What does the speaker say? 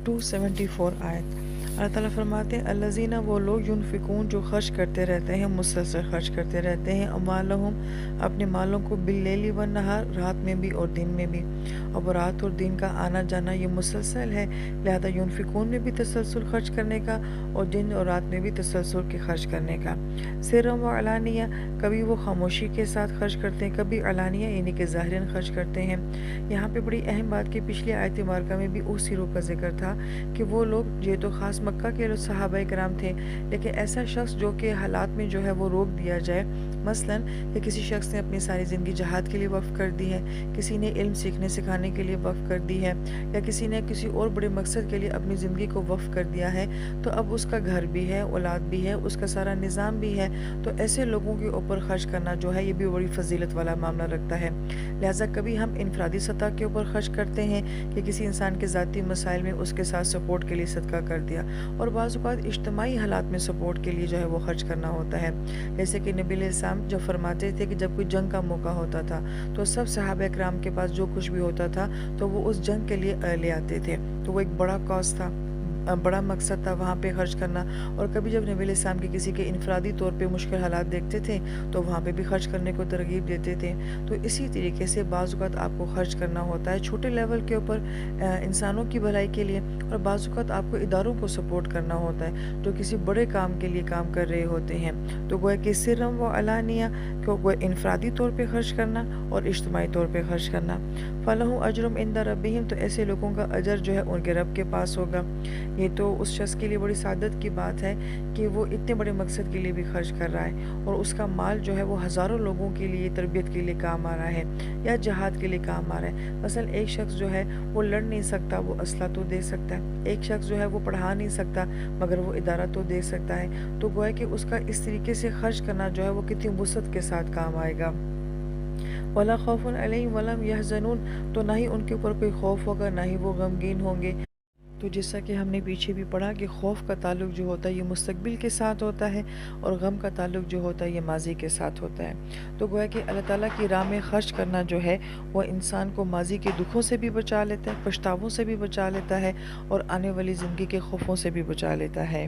274 آیت۔ اللہ تعالیٰ فرماتے ہیں الذین وہ لوگ ینفقون جو خرچ کرتے رہتے ہیں، مسلسل خرچ کرتے رہتے ہیں، اموالہم اپنے مالوں کو باللیل والنہار رات میں بھی اور دن میں بھی۔ اب رات اور دن کا آنا جانا یہ مسلسل ہے، لہذا ینفقون میں بھی تسلسل خرچ کرنے کا اور دن اور رات میں بھی تسلسل کے خرچ کرنے کا۔ سرًا و علانیہ کبھی وہ خاموشی کے ساتھ خرچ کرتے ہیں، کبھی علانیہ یعنی کہ ظاہراً خرچ کرتے ہیں۔ یہاں پہ بڑی اہم بات کہ پچھلی آیت مبارکہ میں بھی اسی روح کا ذکر تھا کہ وہ لوگ یہ تو خاص مکہ کے صحابہ کرام تھے، لیکن ایسا شخص جو کہ حالات میں جو ہے وہ روک دیا جائے، مثلاً کہ کسی شخص نے اپنی ساری زندگی جہاد کے لیے وقف کر دی ہے، کسی نے علم سیکھنے سکھانے کے لیے وقف کر دی ہے، یا کسی نے کسی اور بڑے مقصد کے لیے اپنی زندگی کو وقف کر دیا ہے، تو اب اس کا گھر بھی ہے، اولاد بھی ہے، اس کا سارا نظام بھی ہے، تو ایسے لوگوں کے اوپر خرچ کرنا جو ہے یہ بھی بڑی فضیلت والا معاملہ رکھتا ہے۔ لہٰذا کبھی ہم انفرادی سطح کے اوپر خرچ کرتے ہیں کہ کسی انسان کے ذاتی مسائل میں اس کے ساتھ سپورٹ کے لیے صدقہ کر دیا، اور بعض اوقات اجتماعی حالات میں سپورٹ کے لیے جو ہے وہ خرچ کرنا ہوتا ہے۔ جیسے کہ نبی علیہ السلام جب فرماتے تھے کہ جب کوئی جنگ کا موقع ہوتا تھا تو سب صحابہ کرام کے پاس جو کچھ بھی ہوتا تھا تو وہ اس جنگ کے لیے لے آتے تھے، تو وہ ایک بڑا کاز تھا، بڑا مقصد تھا وہاں پہ خرچ کرنا۔ اور کبھی جب نبی علیہ السلام کے کسی کے انفرادی طور پہ مشکل حالات دیکھتے تھے تو وہاں پہ بھی خرچ کرنے کو ترغیب دیتے تھے۔ تو اسی طریقے سے بعض اوقات آپ کو خرچ کرنا ہوتا ہے چھوٹے لیول کے اوپر انسانوں کی بھلائی کے لیے، اور بعض اوقات آپ کو اداروں کو سپورٹ کرنا ہوتا ہے جو کسی بڑے کام کے لیے کام کر رہے ہوتے ہیں۔ تو گویا کہ سرًا و علانیہ کو انفرادی طور پہ خرچ کرنا اور اجتماعی طور پہ خرچ کرنا۔ فَلَهُ أَجْرٌ عِندَ رَبِّهِمْ تو ایسے لوگوں کا اجر جو ہے ان کے رب کے پاس ہوگا۔ یہ تو اس شخص کے لیے بڑی سعادت کی بات ہے کہ وہ اتنے بڑے مقصد کے لیے بھی خرچ کر رہا ہے، اور اس کا مال جو ہے وہ ہزاروں لوگوں کے لیے تربیت کے لیے کام آ رہا ہے یا جہاد کے لیے کام آ رہا ہے۔ مثلا ایک شخص جو ہے وہ لڑ نہیں سکتا، وہ اسلحہ تو دے سکتا ہے، ایک شخص جو ہے وہ پڑھا نہیں سکتا مگر وہ ادارہ تو دے سکتا ہے، تو گویا کہ اس کا اس طریقے سے خرچ کرنا جو ہے وہ کتنی وسعت کے ساتھ کام آئے گا۔ وَلَا خَوْفٌ عَلَيْهِمْ وَلَا هُمْ يَحْزَنُونَ تو نہ ہی ان کے اوپر کوئی خوف ہوگا، نہ ہی وہ غمگین ہوں گے۔ تو جیسا کہ ہم نے پیچھے بھی پڑھا کہ خوف کا تعلق جو ہوتا ہے یہ مستقبل کے ساتھ ہوتا ہے، اور غم کا تعلق جو ہوتا ہے یہ ماضی کے ساتھ ہوتا ہے۔ تو گویا کہ اللہ تعالیٰ کی راہ میں خرچ کرنا جو ہے وہ انسان کو ماضی کے دکھوں سے بھی بچا لیتا ہے، پچھتاووں سے بھی بچا لیتا ہے، اور آنے والی زندگی کے خوفوں سے بھی بچا لیتا ہے۔